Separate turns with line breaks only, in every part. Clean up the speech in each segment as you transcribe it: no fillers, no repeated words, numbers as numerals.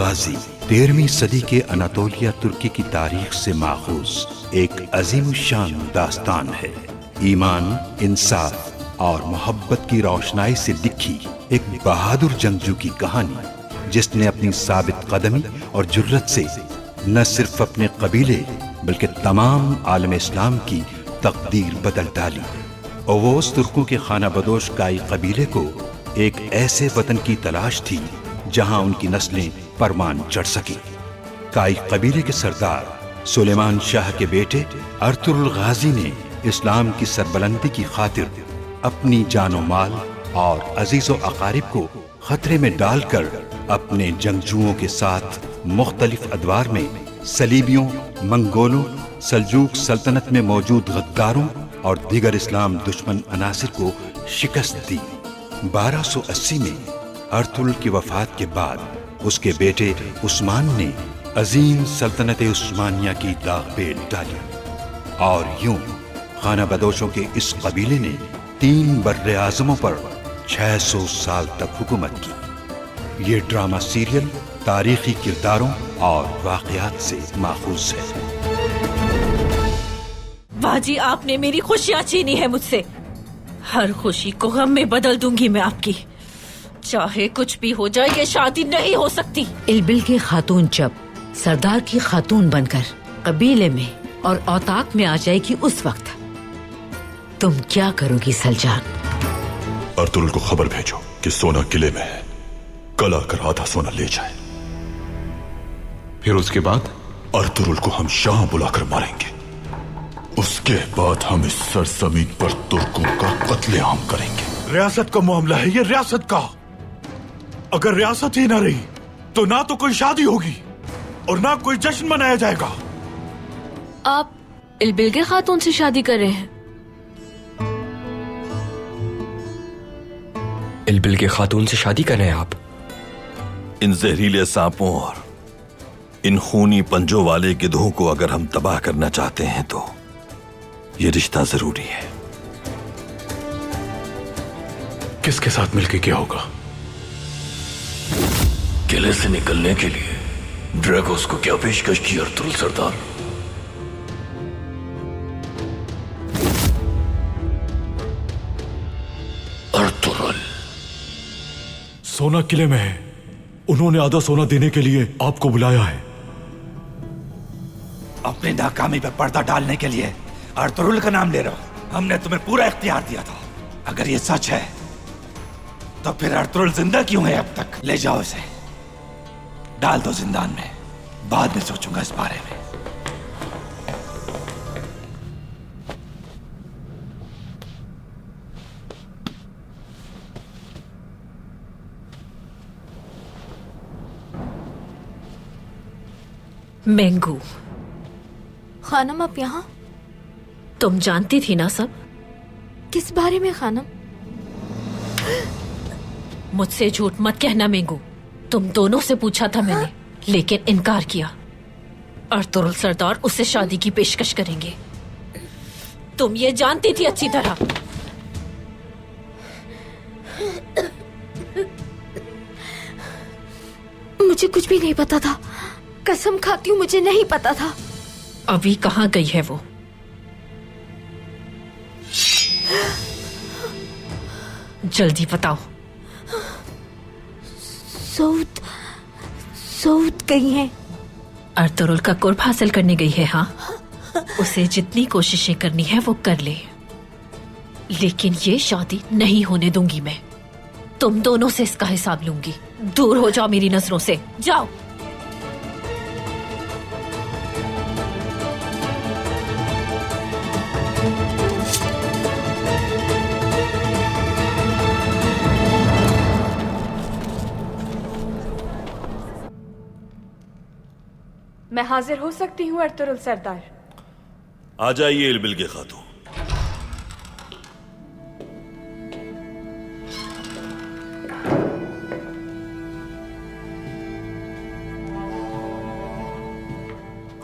गाजी 13वीं सदी के अनातोलिया तुर्की की तारीख से माखूज एक अजीम शान दास्तान है। ईमान, इंसाफ और मोहब्बत की रोशनाई से लिखी एक बहादुर जंगजू की कहानी, जिसने अपनी साबित कदमी और जुर्रत से न सिर्फ अपने कबीले बल्कि तमाम आलम इस्लाम की तकदीर बदल डाली। ओवोस तुर्कों के खाना बदोश काई कबीले को एक ऐसे वतन की तलाश थी जहां उनकी नस्लें परमान चढ़ सकी। काई कबीले के सरदार सुलेमान शाह के बेटे अर्तुरुल गाजी ने इस्लाम की सरबलंदी की खातिर अपनी जानो माल और अजीजो अकारिब को खतरे में डालकर अपने जंगजुओं के साथ मुख्तलिफ अदवार में सलीबियों, मंगोलों, सल्जूक सल्तनत में मौजूद गद्दारों और दीगर इस्लाम दुश्मन अनासिर को शिकस्त दी। 1280 में अर्तुरुल की वफात के बाद उसके बेटे उस्मान ने अजीम सल्तनत उस्मानिया की दागबेल डाली और यूं खाना बदोशों के इस कबीले ने 3 बर्रे आज़मों पर 600 साल तक हुकूमत की। ये ड्रामा सीरियल तारीखी किरदारों और वाक़यात से माखूज है।
बाजी, आपने मेरी खुशियां छीनी है मुझसे। हर खुशी को गम में बदल दूंगी मैं आपकी। चाहे कुछ भी हो जाए, ये शादी नहीं हो सकती।
इल्बिल की खातून जब सरदार की खातून बनकर कबीले में और औताक में आ जाएगी, उस वक्त तुम क्या करोगी सलजान?
अर्तुरुल को खबर भेजो कि सोना किले में है, कल आकर आधा सोना ले जाए।
फिर उसके बाद
अर्तुरुल को हम शाह बुलाकर मारेंगे। उसके बाद हम इस सरजमीन पर तुर्कों का कत्लेआम करेंगे।
रियासत का मामला है ये, रियासत का। अगर रियासत ही ना रही तो ना तो कोई शादी होगी और ना कोई जश्न मनाया जाएगा।
आप इल्बिल के खातून से शादी कर रहे हैं?
इल्बिल के खातून से शादी कर रहे हैं आप?
इन जहरीले सांपों और इन खूनी पंजों वाले गिद्धों को अगर हम तबाह करना चाहते हैं तो ये रिश्ता जरूरी है।
किसके साथ मिलके क्या होगा?
किले से निकलने के लिए ड्रैगोस को क्या पेशकश की अर्तुरुल सरदार? अर्तुरुल
सोना किले में है। उन्होंने आधा सोना देने के लिए आपको बुलाया है।
अपनी नाकामी पर पर्दा डालने के लिए अर्तुरुल का नाम ले रहा हूं। हमने तुम्हें पूरा इख्तियार दिया था। अगर ये सच है तो फिर अर्तुरुल जिंदा क्यों है अब तक? ले जाओ इसे, डाल दो जिंदान में। बाद में सोचूंगा इस बारे में।
मेंगू,
खानम आप यहाँ?
तुम जानती थी ना सब?
किस बारे में खानम?
मुझसे झूठ मत कहना मेंगू। तुम दोनों से पूछा था मैंने, लेकिन इनकार किया। अर्तुरुल सरदार उससे शादी की पेशकश करेंगे। तुम ये जानती थी अच्छी तरह।
मुझे कुछ भी नहीं पता था, कसम खाती हूँ मुझे नहीं पता था।
अभी कहाँ गई है वो? जल्दी बताओ।
सऊद गई है।
अर्तुरुल का कुर्ब हासिल करने गई है। हाँ, उसे जितनी कोशिशें करनी है वो कर ले, लेकिन ये शादी नहीं होने दूंगी मैं। तुम दोनों से इसका हिसाब लूंगी। दूर हो जाओ मेरी नजरों से, जाओ।
मैं हाजिर हो सकती हूँ अर्तुरुल सरदार?
आ जाइए इल्बिल के खातून।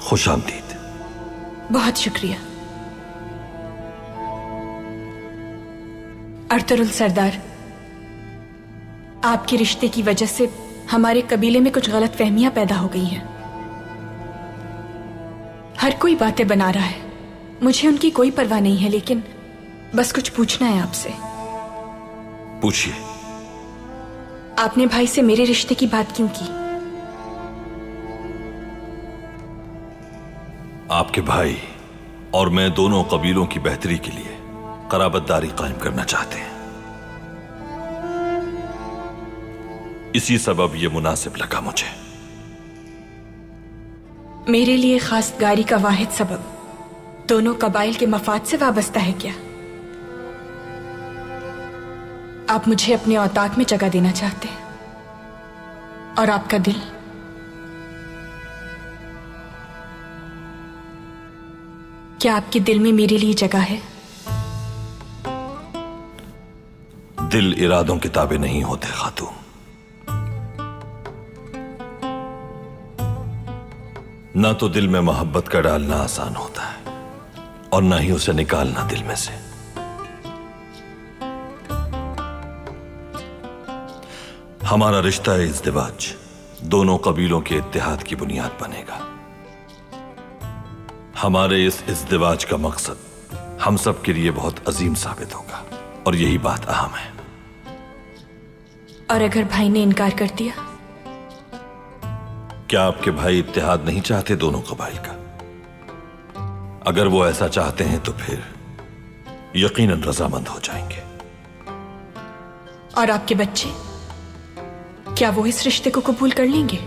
खुश आमदीद।
बहुत शुक्रिया अर्तुरुल सरदार। आपके रिश्ते की वजह से हमारे कबीले में कुछ गलत फहमियां पैदा हो गई हैं। हर कोई बातें बना रहा है, मुझे उनकी कोई परवाह नहीं है, लेकिन बस कुछ पूछना है आपसे।
पूछिए।
आपने भाई से मेरे रिश्ते की बात क्यों की?
आपके भाई और मैं दोनों कबीलों की बेहतरी के लिए कराबतदारी कायम करना चाहते हैं। इसी सबब यह मुनासिब लगा मुझे।
मेरे लिए खासगारी का वाहिद सबब दोनों कबाइल के मफाद से वाबस्ता है क्या? आप मुझे अपने औताक में जगह देना चाहते हैं, और आपका दिल? क्या आपके दिल में मेरे लिए जगह है?
दिल इरादों के ताबे नहीं होते खातून। ना तो दिल में मोहब्बत का डालना आसान होता है और ना ही उसे निकालना दिल में से। हमारा रिश्ता इज़्दिवाज दोनों कबीलों के इत्तेहाद की बुनियाद बनेगा। हमारे इस इज़्दिवाज का मकसद हम सब के लिए बहुत अजीम साबित होगा, और यही बात अहम है।
और अगर भाई ने इनकार कर दिया?
क्या आपके भाई इत्तेहाद नहीं चाहते दोनों कबाइल का? अगर वो ऐसा चाहते हैं तो फिर यकीनन रजामंद हो जाएंगे।
और आपके बच्चे, क्या वो इस रिश्ते को कबूल कर लेंगे?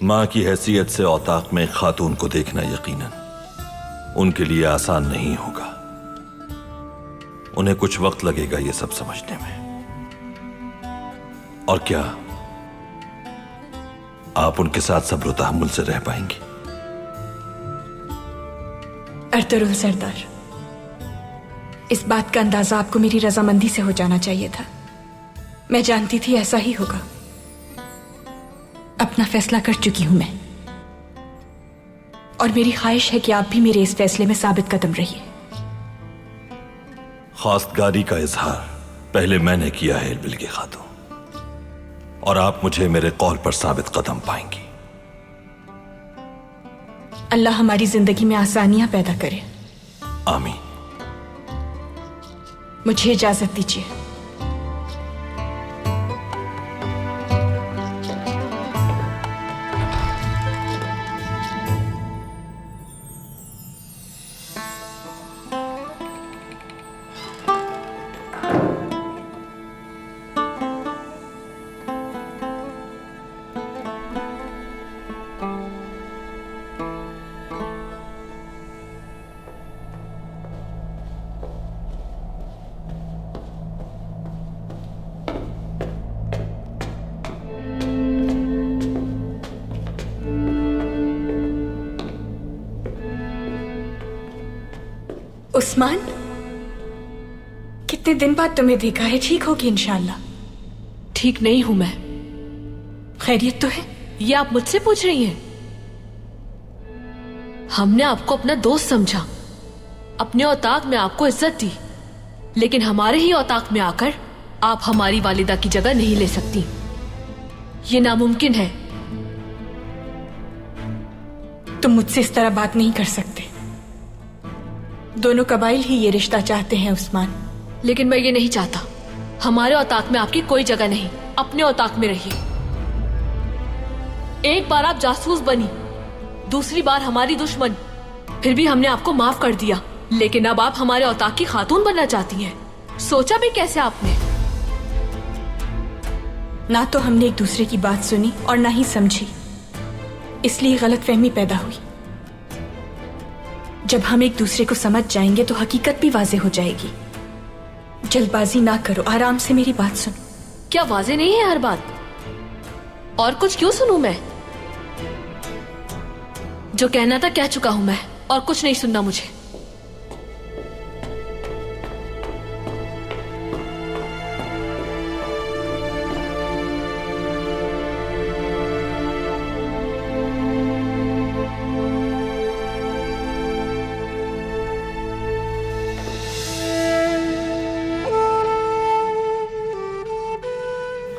मां की हैसियत से औताक में खातून को देखना यकीनन उनके लिए आसान नहीं होगा। उन्हें कुछ वक्त लगेगा ये सब समझने में। और क्या आप उनके साथ सब्र तहम्मुल से रह पाएंगी?
अर्तुरुल सरदार, इस बात का अंदाजा आपको मेरी रजामंदी से हो जाना चाहिए था। मैं जानती थी ऐसा ही होगा। अपना फैसला कर चुकी हूं मैं, और मेरी ख्वाहिश है कि आप भी मेरे इस फैसले में साबित कदम रहिए।
खासगारी का इजहार पहले मैंने किया है बिल्की खातून, और आप मुझे मेरे कौल पर साबित कदम पाएंगी।
अल्लाह हमारी जिंदगी में आसानियां पैदा करे।
आमीन।
मुझे इजाजत दीजिए। उस्मान, कितने दिन बाद तुम्हें देखा है। ठीक होगी इंशाल्लाह?
ठीक नहीं हूं मैं।
खैरियत तो है?
ये आप मुझसे पूछ रही हैं? हमने आपको अपना दोस्त समझा, अपने औताक में आपको इज्जत दी, लेकिन हमारे ही औताक में आकर आप हमारी वालिदा की जगह नहीं ले सकती। ये नामुमकिन है।
तुम मुझसे इस तरह बात नहीं कर सकते। दोनों कबाइल ही ये रिश्ता चाहते हैं उस्मान।
लेकिन मैं ये नहीं चाहता। हमारे औताक में आपकी कोई जगह नहीं। अपने औताक में रहिए। एक बार आप जासूस बनी, दूसरी बार हमारी दुश्मन, फिर भी हमने आपको माफ कर दिया, लेकिन अब आप हमारे औताक की खातून बनना चाहती हैं। सोचा भी कैसे आपने?
ना तो हमने एक दूसरे की बात सुनी और ना ही समझी, इसलिए गलतफहमी पैदा हुई। जब हम एक दूसरे को समझ जाएंगे तो हकीकत भी वाज़ेह हो जाएगी। जल्दबाजी ना करो, आराम से मेरी बात सुनो।
क्या वाज़ेह नहीं है हर बात? और कुछ क्यों सुनूं मैं? जो कहना था कह चुका हूं मैं, और कुछ नहीं सुनना मुझे।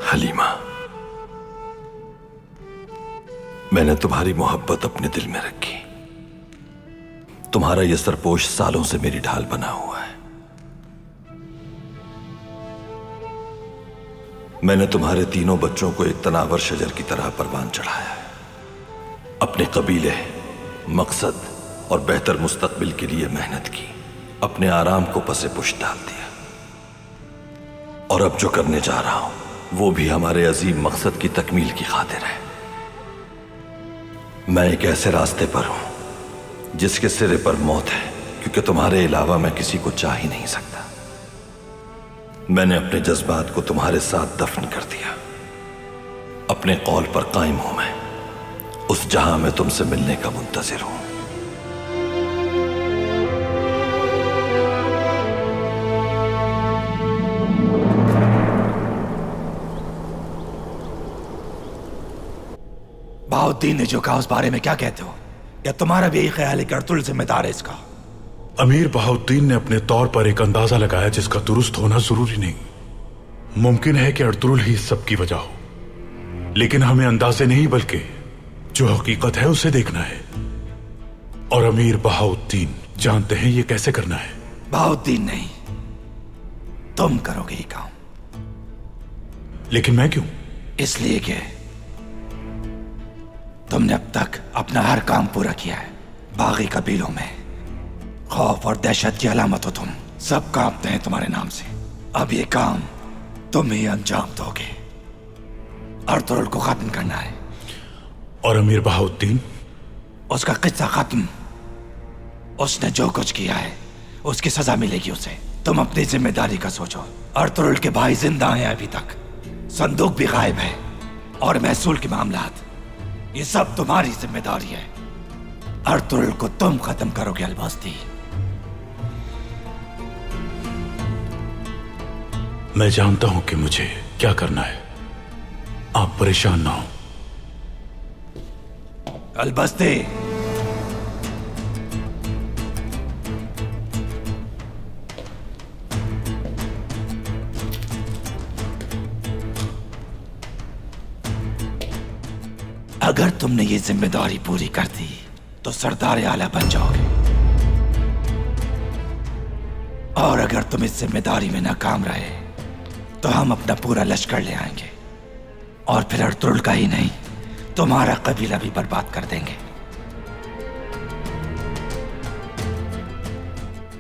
हलीमा, मैंने तुम्हारी मोहब्बत अपने दिल में रखी। तुम्हारा यह सरपोश सालों से मेरी ढाल बना हुआ है। मैंने तुम्हारे तीनों बच्चों को एक तनावर शजर की तरह परवान चढ़ाया है। अपने कबीले, मकसद और बेहतर मुस्तकबिल के लिए मेहनत की, अपने आराम को पसे पुश डाल दिया। और अब जो करने जा रहा हूं वो भी हमारे अजीम मकसद की तकमील की खातिर है। मैं एक ऐसे रास्ते पर हूं जिसके सिरे पर मौत है, क्योंकि तुम्हारे अलावा मैं किसी को चाह ही नहीं सकता। मैंने अपने जज्बात को तुम्हारे साथ दफन कर दिया। अपने कौल पर कायम हूं मैं, उस जहां में तुमसे मिलने का मुंतजिर हूं।
बहाउद्दीन ने जो कहा उस बारे में क्या कहते हो? या तुम्हारा भी यही ख्याल है कि अर्तुल जिम्मेदार है इसका?
अमीर बहाउद्दीन ने अपने तौर पर एक अंदाजा लगाया जिसका दुरुस्त होना जरूरी नहीं। मुमकिन है कि अर्तुल ही सब की वजह हो, लेकिन हमें अंदाजे नहीं बल्कि जो हकीकत है उसे देखना है। और अमीर बहाउद्दीन जानते हैं ये कैसे करना है।
बहाउद्दीन नहीं, तुम करोगे ये काम।
लेकिन मैं क्यों?
इसलिए कि तुमने अब तक अपना हर काम पूरा किया है। बागी कबीलों में खौफ और दहशत की अलामत हो तुम। सब कांपते हैं तुम्हारे नाम से। अब ये काम तुम ही अंजाम दोगे। अर्तुल को खत्म करना है।
और अमीर बहाउद्दीन?
उसका किस्सा खत्म। उसने जो कुछ किया है उसकी सजा मिलेगी उसे। तुम अपनी जिम्मेदारी का सोचो। अर्तुल के भाई जिंदा हैं अभी तक, संदूक भी गायब है, और महसूल के मामलात, ये सब तुम्हारी जिम्मेदारी है। अर्तुल को तुम खत्म करोगे अलबस्ती।
मैं जानता हूं कि मुझे क्या करना है। आप परेशान ना हो।
अलबस्ती, अगर तुमने ये जिम्मेदारी पूरी कर दी तो सरदार आला बन जाओगे, और अगर तुम इस जिम्मेदारी में नाकाम रहे तो हम अपना पूरा लश्कर ले आएंगे, और फिर अर्तुल का ही नहीं तुम्हारा कबीला भी बर्बाद कर देंगे।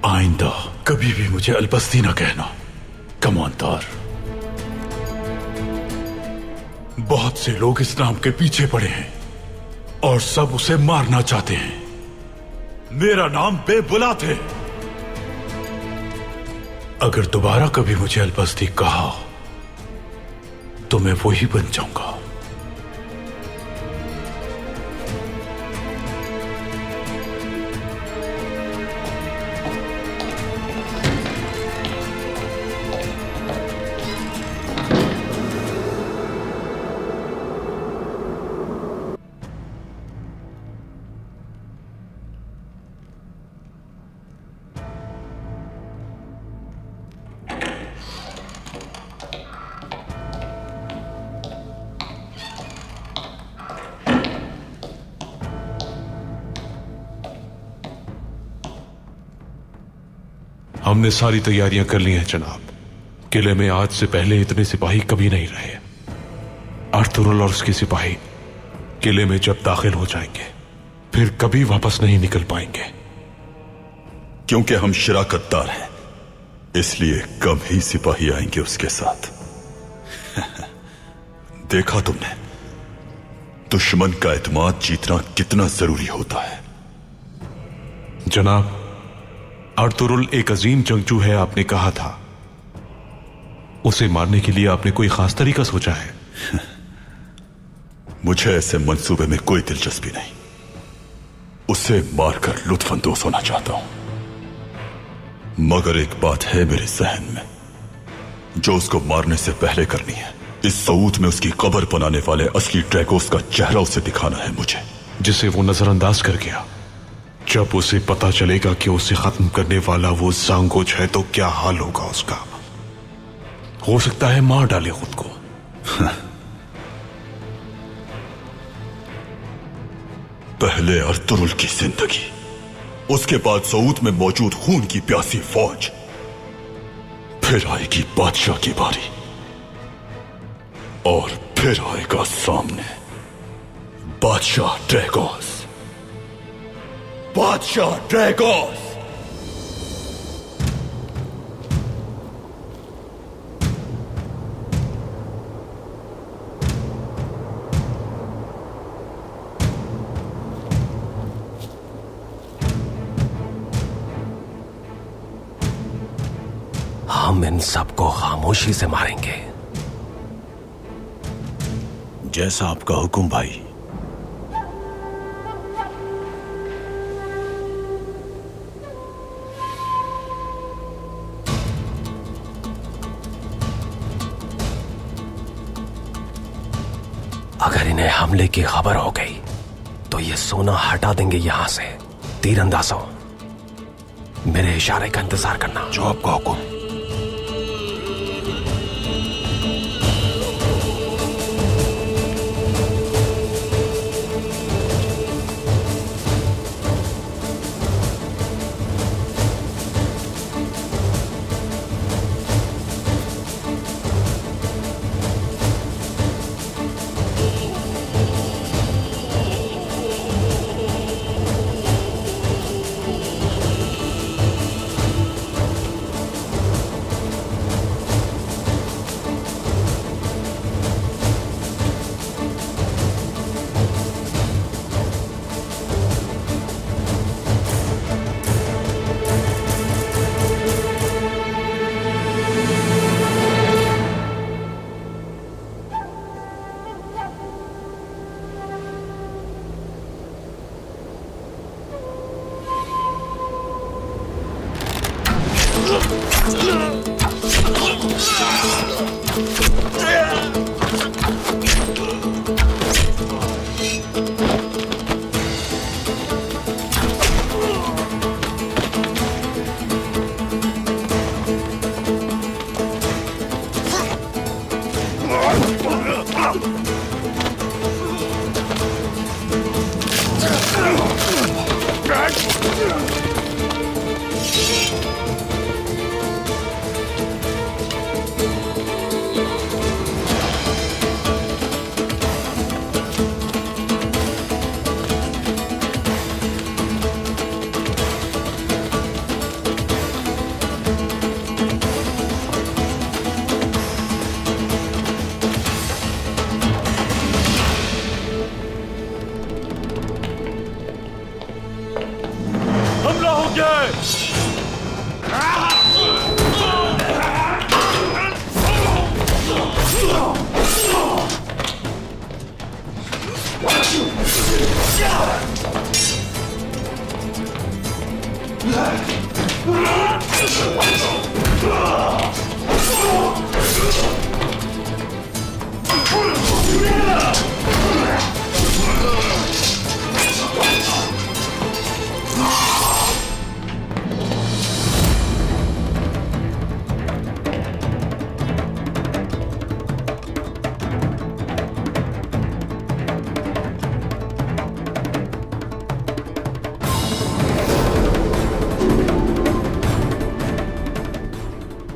आइंदा कभी भी मुझे अलबस्ती ना कहना, कमानदार। बहुत से लोग इस नाम के पीछे पड़े हैं और सब उसे मारना चाहते हैं। मेरा नाम बेबुलात है। अगर दोबारा कभी मुझे अलबस्ती कहा तो मैं वही बन जाऊंगा।
हमने सारी तैयारियां कर ली हैं जनाब। किले में आज से पहले इतने सिपाही कभी नहीं रहे। अर्तुल और उसके सिपाही किले में जब दाखिल हो जाएंगे फिर कभी वापस नहीं निकल पाएंगे।
क्योंकि हम शराकतदार हैं, इसलिए कम ही सिपाही आएंगे उसके साथ। देखा तुमने दुश्मन का एतमाद जीतना कितना जरूरी होता है।
जनाब, अर्तुल एक अजीम जंगजू है, आपने कहा था। उसे मारने के लिए आपने कोई खास तरीका सोचा है?
मुझे ऐसे मंसूबे में कोई दिलचस्पी नहीं। उसे मारकर लुत्फानंदोज होना चाहता हूं, मगर एक बात है मेरे जहन में जो उसको मारने से पहले करनी है। इस सऊद में उसकी कब्र बनाने वाले असली ड्रैगोस का चेहरा उसे दिखाना है मुझे,
जिसे वो नजरअंदाज कर गया। जब उसे पता चलेगा कि उसे खत्म करने वाला वो सांगोच है तो क्या हाल होगा उसका। हो सकता है मार डाले खुद को।
पहले अर्तुरुल की जिंदगी, उसके बाद सऊद में मौजूद खून की प्यासी फौज, फिर आएगी बादशाह की बारी, और फिर आएगा सामने बादशाह ड्रैगोस। बादशाह ड्रैगोस।
हम इन सबको खामोशी से मारेंगे।
जैसा आपका हुक्म भाई।
अगर इन्हें हमले की खबर हो गई तो ये सोना हटा देंगे यहां से। तीरंदाजों, मेरे इशारे का इंतजार करना।
जो आपका हुक्म।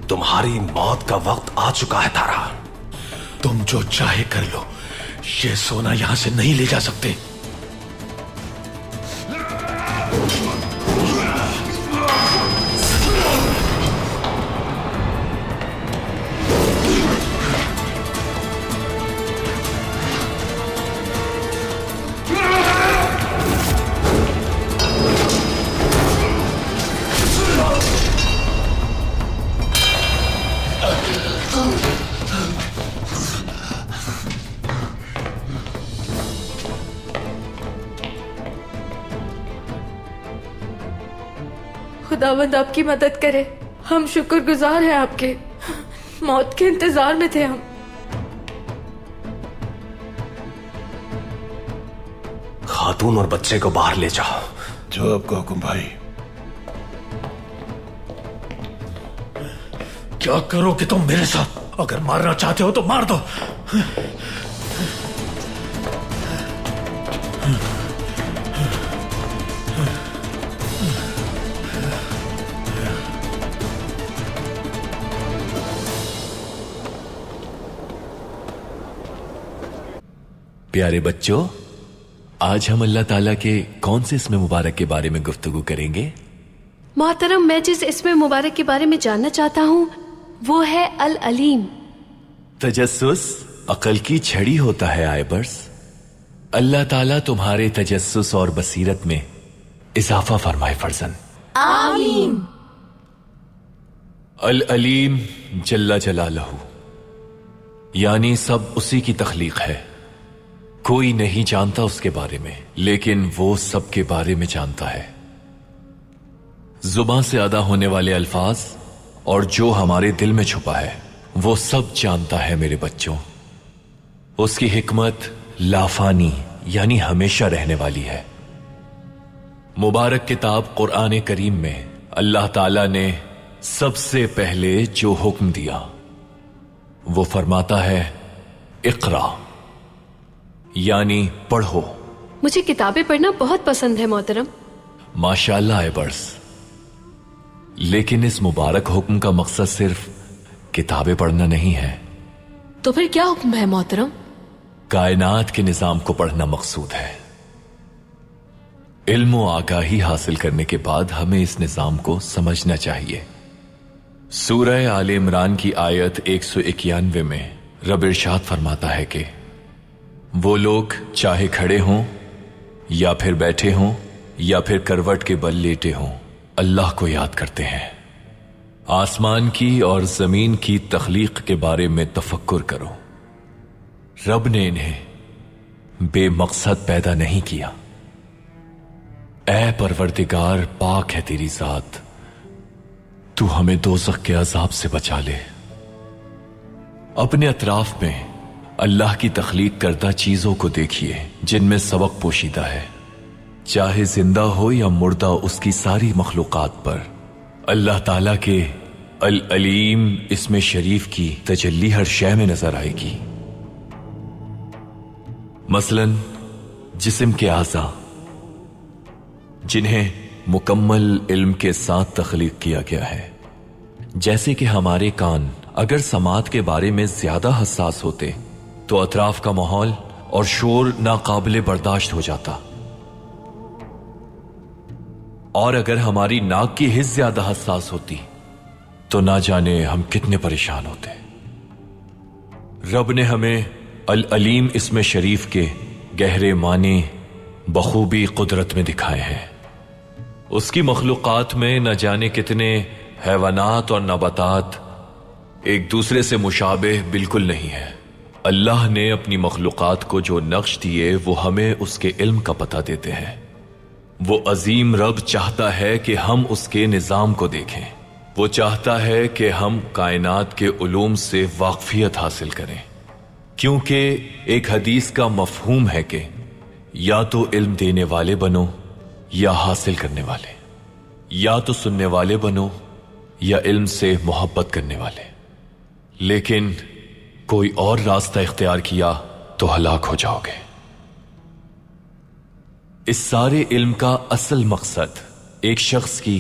तुम्हारी मौत का वक्त आ चुका है तारा।
तुम जो चाहे कर लो, ये सोना यहां से नहीं ले जा सकते।
खुदावंद आपकी मदद करे। हम शुक्रगुजार हैं आपके। मौत के इंतजार में थे हम।
खातून और बच्चे को बाहर ले जाओ।
जो आपका हुक्म भाई। क्या करोगे तुम मेरे साथ? अगर मारना चाहते हो तो मार दो।
प्यारे बच्चों, आज हम अल्लाह ताला के कौन से इसमें मुबारक के बारे में गुफ्तगू करेंगे?
मोहतरम, मैं जिस इसमें मुबारक के बारे में जानना चाहता हूँ वो है अल अलीम।
तजस्सुस अकल की छड़ी होता है आयबर्स। अल्लाह ताला तुम्हारे तजस्सुस और बसीरत में इजाफा फरमाए फर्जन।
आमीन।
अल अलीम जल्ला जलालहू, यानी सब उसी की तख्लीक है। कोई नहीं जानता उसके बारे में, लेकिन वो सबके बारे में जानता है। जुबान से अदा होने वाले अल्फाज और जो हमारे दिल में छुपा है वो सब जानता है मेरे बच्चों। उसकी हिकमत लाफानी यानी हमेशा रहने वाली है। मुबारक किताब कुरान करीम में अल्लाह ताला ने सबसे पहले जो हुक्म दिया वो फरमाता है इक़रा, यानी पढ़ो।
मुझे किताबें पढ़ना बहुत पसंद है मोहतरम।
माशाअल्लाह आयबर्स, लेकिन इस मुबारक हुक्म का मकसद सिर्फ किताबें पढ़ना नहीं है।
तो फिर क्या हुक्म है मोहतरम?
कायनात के निजाम को पढ़ना मकसूद है। इल्म व आगाही हासिल करने के बाद हमें इस निजाम को समझना चाहिए। सूरह आले इमरान की आयत 191 में रब इरशाद फरमाता है कि वो लोग चाहे खड़े हों या फिर बैठे हों या फिर करवट के बल लेटे हों, अल्लाह को याद करते हैं। आसमान की और जमीन की तख्लीक के बारे में तफक्कुर करो। रब ने इन्हें बेमकसद पैदा नहीं किया। ऐ परवरदिगार, पाक है तेरी जात, तू हमें दोज़ख के अजाब से बचा ले। अपने अतराफ में अल्लाह की तख्लीक करदा चीजों को देखिए जिनमें सबक पोशीदा है। चाहे जिंदा हो या मुर्दा, उसकी सारी मखलूकात पर अल्लाह ताला के अल अलीम इसमें शरीफ की तजल्ली हर शय में नजर आएगी। मसलन जिस्म के आज़ा जिन्हें मुकम्मल इल्म के साथ तख्लीक किया गया है, जैसे कि हमारे कान अगर समात के बारे में ज्यादा हसास होते तो अतराफ का माहौल और शोर नाकाबिले बर्दाश्त हो जाता, और अगर हमारी नाक की हिस्स ज्यादा हसास होती तो ना जाने हम कितने परेशान होते। रब ने हमें अल अलीम इसमें शरीफ के गहरे माने बखूबी कुदरत में दिखाए हैं। उसकी मखलूकात में न जाने कितने हैवानात और नबातात एक दूसरे से मुशाबे बिल्कुल नहीं है। अल्लाह ने अपनी मखलूकात को जो नक्श दिए वो हमें उसके इल्म का पता देते हैं। वो अजीम रब चाहता है कि हम उसके निजाम को देखें। वो चाहता है कि हम कायनात के उलूम से वाकफियत हासिल करें, क्योंकि एक हदीस का मफहूम है कि या तो इल्म देने वाले बनो या हासिल करने वाले, या तो सुनने वाले बनो या इल्म से मोहब्बत करने वाले। लेकिन कोई और रास्ता इख्तियार किया तो हलाक हो जाओगे। इस सारे इल्म का असल मकसद एक शख्स की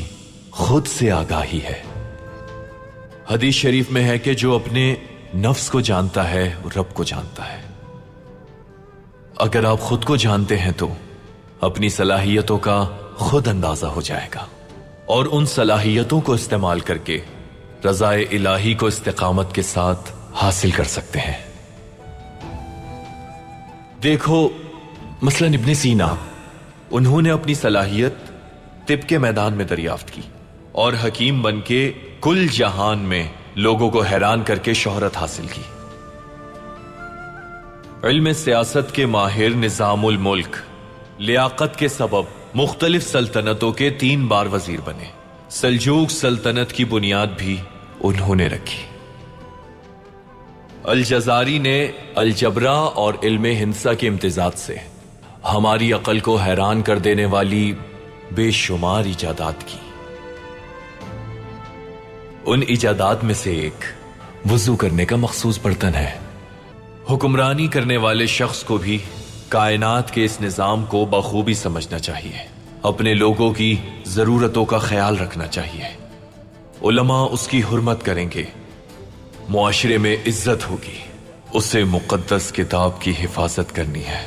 खुद से आगाही है। हदीस शरीफ में है कि जो अपने नफ्स को जानता है वो रब को जानता है। अगर आप खुद को जानते हैं तो अपनी सलाहियतों का खुद अंदाजा हो जाएगा और उन सलाहियतों को इस्तेमाल करके रज़ाए इलाही को इस्तिकामत के साथ हासिल कर सकते हैं। देखो मसलन इब्ने सीना, उन्होंने अपनी सलाहियत तिब के मैदान में दरियाफ्त की और हकीम बनके कुल जहान में लोगों को हैरान करके शोहरत हासिल की। इल्म सियासत के माहिर निजामुल मुल्क लियाकत के सबब मुख्तलिफ सल्तनतों के 3 बार वजीर बने। सल्जूक सल्तनत की बुनियाद भी उन्होंने रखी। अल जजारी ने अलजबरा और इल्म हिंसा के इम्तिजाज से हमारी अकल को हैरान कर देने वाली बेशुमार इजादात की। उन इजादात में से एक वुजू करने का मखसूस बर्तन है। हुक्मरानी करने वाले शख्स को भी कायनात के इस निजाम को बखूबी समझना चाहिए। अपने लोगों की जरूरतों का ख्याल रखना चाहिए। उलमा उसकी हुर्मत करेंगे, मुआशरे में इज्जत होगी, उसे मुकद्दस किताब की हिफाजत करनी है।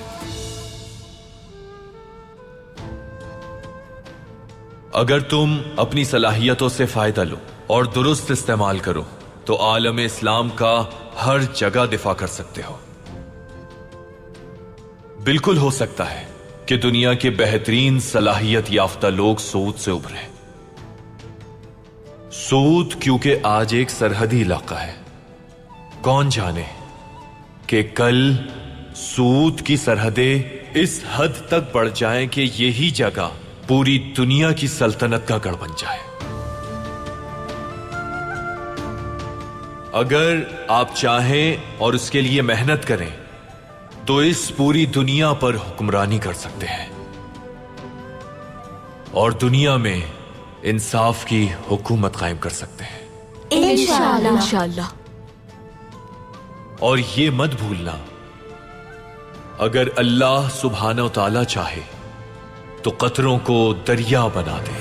अगर तुम अपनी सलाहियतों से फायदा लो और दुरुस्त इस्तेमाल करो तो आलम इस्लाम का हर जगह दिफा कर सकते हो। बिल्कुल हो सकता है कि दुनिया के बेहतरीन सलाहियत याफ्ता लोग सूद से उभरे। सूद क्योंकि आज एक सरहदी इलाका है। कौन जाने कि कल सूद की सरहदें इस हद तक बढ़ जाएं कि यही जगह पूरी दुनिया की सल्तनत का गढ़ बन जाए। अगर आप चाहें और उसके लिए मेहनत करें तो इस पूरी दुनिया पर हुक्मरानी कर सकते हैं और दुनिया में इंसाफ की हुकूमत कायम कर सकते हैं
इंशाअल्लाह।
और ये मत भूलना, अगर अल्लाह सुब्हानहू तआला चाहे तो कतरों को दरिया बना दे।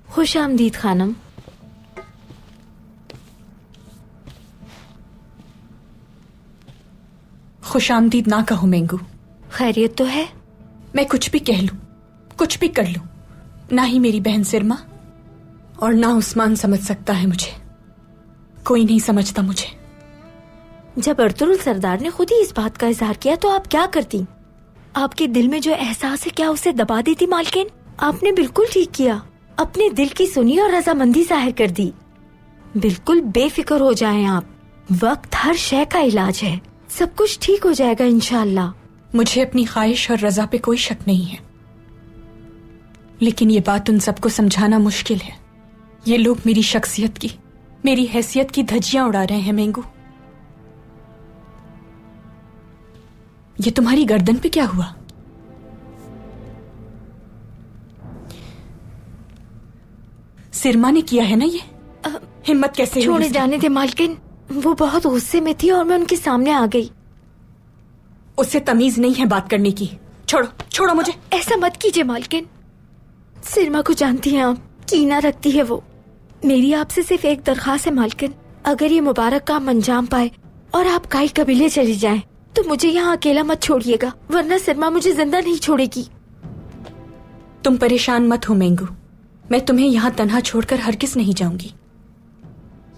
खुश आमदीद खानम।
खुश आमदीद ना कहो मेंगू।
खैरियत तो है?
मैं कुछ भी कह लूं, कुछ भी कर लूं, ना ही मेरी बहन सिरमा और ना उस्मान समझ सकता है मुझे। कोई नहीं समझता मुझे।
जब अर्तुरुल सरदार ने खुद ही इस बात का इजहार किया तो आप क्या करती? आपके दिल में जो एहसास है क्या उसे दबा देती मालकिन? आपने बिल्कुल ठीक किया, अपने दिल की सुनी और रजामंदी जाहिर कर दी। बिल्कुल बेफिक्र हो जाएं आप, वक्त हर शय का इलाज है, सब कुछ ठीक हो जाएगा इंशाअल्लाह।
मुझे अपनी ख्वाहिश और रजा पे कोई शक नहीं है, लेकिन ये बात उन सबको समझाना मुश्किल है। ये लोग मेरी शख्सियत की, मेरी हैसियत की धज्जियां उड़ा रहे हैं मेंगू। ये तुम्हारी गर्दन पे क्या हुआ? सिरमा ने किया है ना ये? हिम्मत कैसे हुई?
छोड़े जाने दे मालकिन, वो बहुत गुस्से में थी और मैं उनके सामने आ गई।
उससे तमीज नहीं है बात करने की। छोड़ो छोड़ो मुझे।
ऐसा मत कीजिए मालकिन, सिरमा को जानती हैं आप, कीना रखती है वो। मेरी आपसे सिर्फ एक दरखास्त है मालकिन, अगर ये मुबारक काम अंजाम पाए और आप काई कबीले चली जाएं तो मुझे यहाँ अकेला मत छोड़िएगा, वरना सिरमा मुझे जिंदा नहीं छोड़ेगी।
तुम परेशान मत हो मेंगू, मैं तुम्हें यहाँ तन्हा छोड़कर हरगिज नहीं जाऊंगी।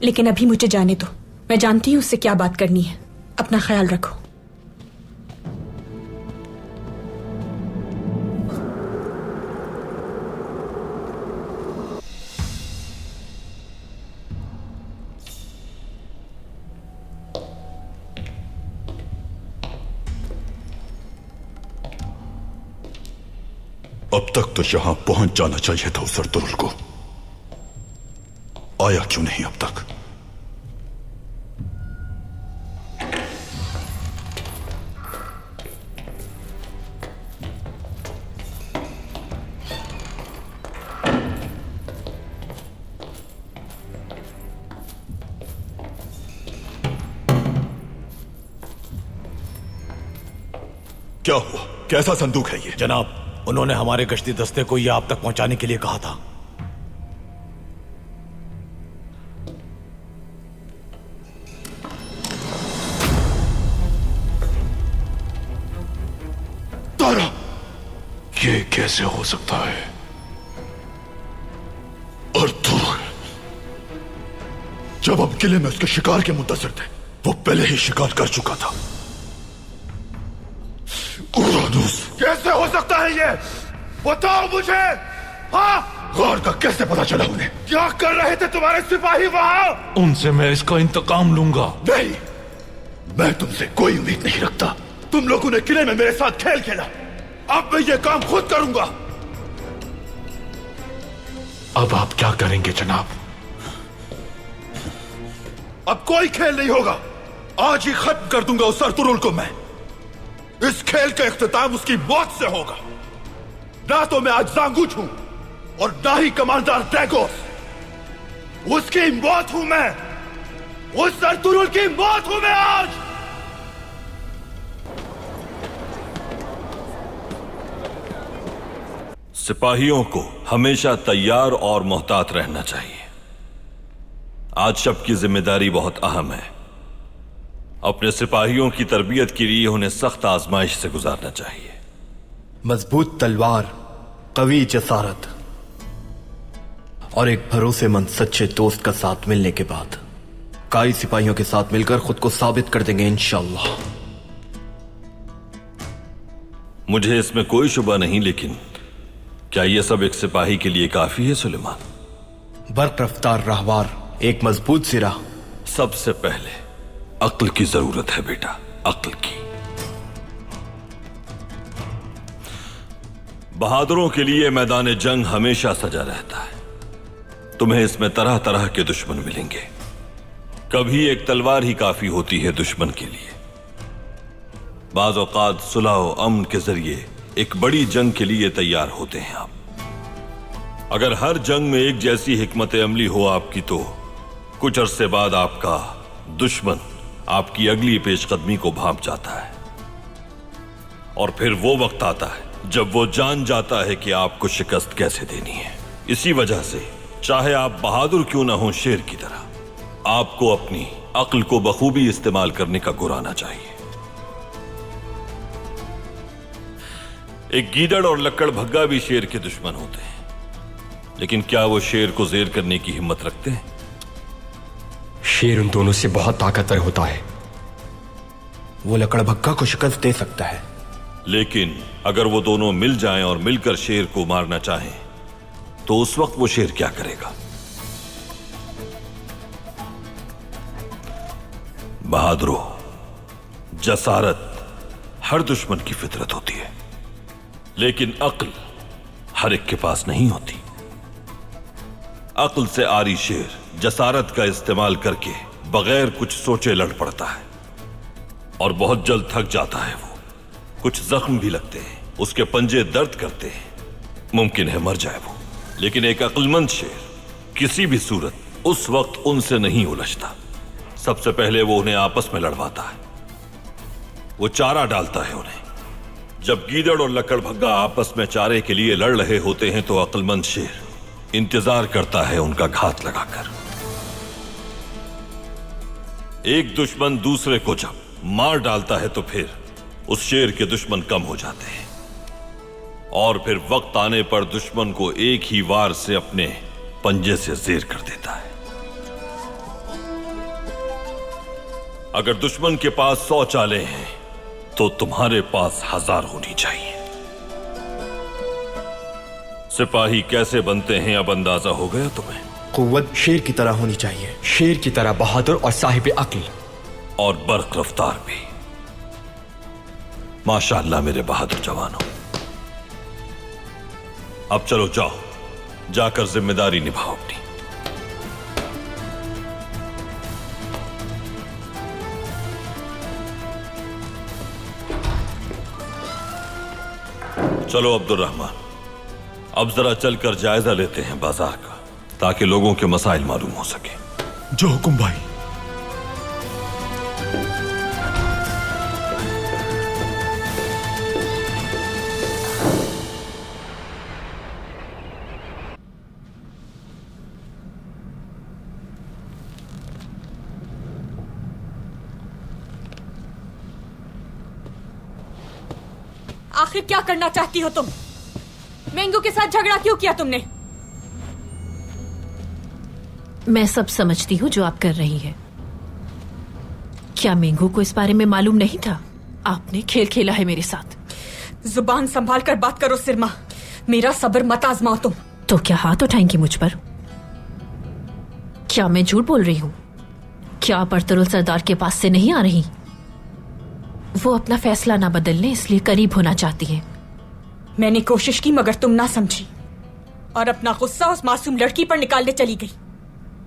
लेकिन अभी मुझे जाने दो, मैं जानती हूँ उससे क्या बात करनी है। अपना ख्याल रखो।
अब तक तो यहां पहुंच जाना चाहिए था उस अर्तुरुल को, आया क्यों नहीं अब तक? क्या हुआ? कैसा संदूक है ये?
जनाब, उन्होंने हमारे गश्ती दस्ते को यह आप तक पहुंचाने के लिए कहा था।
तारा,
ये कैसे हो सकता है?
अर्तुरुल, जब हम किले में उसके शिकार के मुंतज़िर थे, वो पहले ही शिकार कर चुका था। उरानूस,
कैसे हो सकता है ये? बताओ मुझे। हाँ,
गार का कैसे पता चला उन्हें?
क्या कर रहे थे तुम्हारे सिपाही वहां?
उनसे मैं इसका इंतकाम लूंगा।
नहीं, मैं तुमसे कोई उम्मीद नहीं रखता। तुम लोगों ने किले में मेरे साथ खेल खेला, अब मैं ये काम खुद करूंगा।
अब आप क्या करेंगे जनाब?
अब कोई खेल नहीं होगा। आज ही खत्म कर दूंगा उस अर्तुरुल को मैं। इस खेल का इख्तिताम उसकी मौत से होगा। ना तो मैं आज जांगूच हूं और ना ही कमांडर ड्रैगोस। उसकी मौत हूं मैं, उस अर्तुरुल की मौत हूं मैं आज।
सिपाहियों को हमेशा तैयार और मोहतात रहना चाहिए। आज सबकी जिम्मेदारी बहुत अहम है। अपने सिपाहियों की तरबियत के लिए उन्हें सख्त आजमाइश से गुजारना चाहिए।
मजबूत तलवार, कवी जसारत और एक भरोसेमंद सच्चे दोस्त का साथ मिलने के बाद काई सिपाहियों के साथ मिलकर खुद को साबित कर देंगे इंशाअल्लाह।
मुझे इसमें कोई शुबा नहीं, लेकिन क्या यह सब एक सिपाही के लिए काफी है सुलेमान?
बर्क रफ्तार राहवार, एक मजबूत सिरा।
सबसे पहले अक्ल की जरूरत है बेटा, अक्ल की। बहादुरों के लिए मैदान जंग हमेशा सजा रहता है। तुम्हें इसमें तरह तरह के दुश्मन मिलेंगे। कभी एक तलवार ही काफी होती है दुश्मन के लिए। बाज़ औक़ात सुलह और अमन के जरिए एक बड़ी जंग के लिए तैयार होते हैं आप। अगर हर जंग में एक जैसी हिकमत अमली हो आपकी, तो कुछ अरसे बाद आपका दुश्मन आपकी अगली पेशकदमी को भांप जाता है। और फिर वो वक्त आता है जब वो जान जाता है कि आपको शिकस्त कैसे देनी है। इसी वजह से चाहे आप बहादुर क्यों ना हो, शेर की तरह आपको अपनी अक्ल को बखूबी इस्तेमाल करने का गुर आना चाहिए। एक गीदड़ और लक्कड़ भग्गा भी शेर के दुश्मन होते हैं, लेकिन क्या वो शेर को जेर करने की हिम्मत रखते हैं?
शेर उन दोनों से बहुत ताकतवर होता है। वो लकड़ भक्का को शिकस्त दे सकता है,
लेकिन अगर वो दोनों मिल जाएं और मिलकर शेर को मारना चाहें, तो उस वक्त वो शेर क्या करेगा? बहादुरों, जसारत हर दुश्मन की फितरत होती है, लेकिन अक्ल हर एक के पास नहीं होती। अक्ल से आरी शेर जसारत का इस्तेमाल करके बगैर कुछ सोचे लड़ पड़ता है और बहुत जल्द थक जाता है। वो कुछ जख्म भी लगते हैं, उसके पंजे दर्द करते हैं, मुमकिन है मर जाए वो। लेकिन एक अक्लमंद शेर किसी भी सूरत उस वक्त उनसे नहीं उलझता। सबसे पहले वो उन्हें आपस में लड़वाता है, वो चारा डालता है उन्हें। जब गीदड़ और लक्कड़ भग्गा आपस में चारे के लिए लड़ रहे होते हैं, तो अक्लमंद शेर इंतजार करता है उनका घात लगाकर। एक दुश्मन दूसरे को जब मार डालता है, तो फिर उस शेर के दुश्मन कम हो जाते हैं और फिर वक्त आने पर दुश्मन को एक ही वार से अपने पंजे से जेर कर देता है। अगर दुश्मन के पास 100 चालें हैं, तो तुम्हारे पास 1000 होनी चाहिए। सिपाही कैसे बनते हैं अब अंदाजा हो गया तुम्हें?
कुव्वत शेर की तरह होनी चाहिए, शेर की तरह बहादुर और साहिब अक्ल,
और बर्क रफ्तार भी। माशाअल्लाह मेरे बहादुर जवानों। अब चलो जाओ, जाकर जिम्मेदारी निभाओ अपनी। चलो अब्दुर्रहमान, अब जरा चलकर जायजा लेते हैं बाजार का, ताकि लोगों के मसाइल मालूम हो सके।
जो हुकुम भाई।
आखिर क्या करना चाहती हो तुम? मेंगू के साथ झगड़ा क्यों किया तुमने?
मैं सब समझती हूँ जो आप कर रही हैं। क्या मेंगू को इस बारे में मालूम नहीं था? आपने खेल खेला है मेरे साथ।
जुबान संभाल कर बात करो सिरमा, मेरा सब्र मत आजमाओ तुम।
तो क्या हाथ उठाएंगी मुझ पर? क्या मैं झूठ बोल रही हूँ? क्या आप अर्तुरुल सरदार के पास से नहीं आ रही? वो अपना फैसला ना बदलने इसलिए करीब होना चाहती है।
मैंने कोशिश की मगर तुम ना समझी और अपना गुस्सा उस मासूम लड़की पर निकालने चली गई।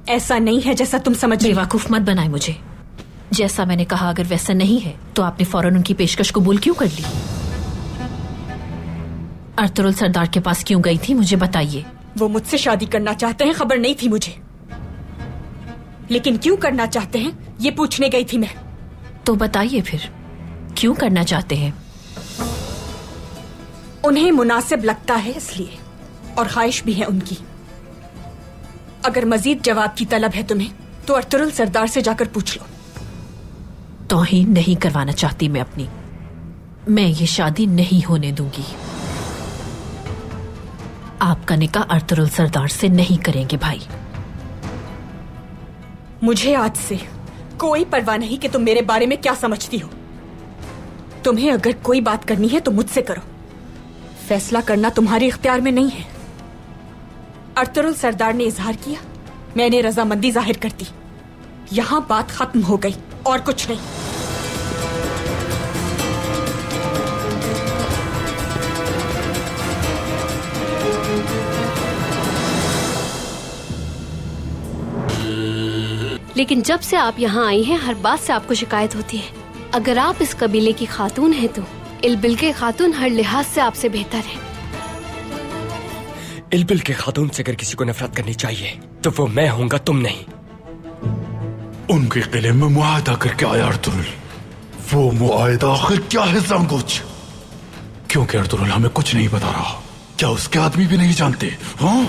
ऐसा नहीं है जैसा तुम समझ रही।
बेवकूफ मत बनाए मुझे। जैसा मैंने कहा, अगर वैसा नहीं है तो आपने फौरन उनकी पेशकश कबूल क्यों कर ली? अर्तुरुल सरदार के पास क्यों गई थी, मुझे बताइए।
वो मुझसे शादी करना चाहते हैं, खबर नहीं थी मुझे, लेकिन क्यों करना चाहते हैं ये पूछने गई थी मैं।
तो बताइए फिर, क्यों करना चाहते हैं?
उन्हें मुनासिब लगता है इसलिए, और ख्वाहिश भी है उनकी। अगर मजीद जवाब की तलब है तुम्हें तो अर्तुरुल सरदार से जाकर पूछ लो।
तौहीन नहीं करवाना चाहती मैं अपनी। मैं ये शादी नहीं होने दूंगी। आपका निकाह अर्तुरुल सरदार से नहीं करेंगे भाई।
मुझे आज से कोई परवाह नहीं कि तुम मेरे बारे में क्या समझती हो। तुम्हें अगर कोई बात करनी है तो मुझसे करो, फैसला करना तुम्हारे इख्तियार में नहीं है। अर्तुरुल सरदार ने इजहार किया, मैंने रजामंदी जाहिर कर दी, यहां बात खत्म हो गई और कुछ नहीं।
लेकिन जब से आप यहाँ आई हैं हर बात से आपको शिकायत होती है। अगर आप इस कबीले की खातून हैं तो इलबिल के खातून हर लिहाज से आपसे बेहतर है।
इलबिल के खातून से अगर किसी को नफरत करनी चाहिए तो वो मैं होऊंगा, तुम नहीं।
उनके किले में मुआहदा करके आया अर्तुरुल। वो मुआहदा आखिर क्या है जांगुच? क्योंकि अर्तुरुल हमें कुछ नहीं बता रहा। क्या उसके आदमी भी नहीं जानते? हाँ,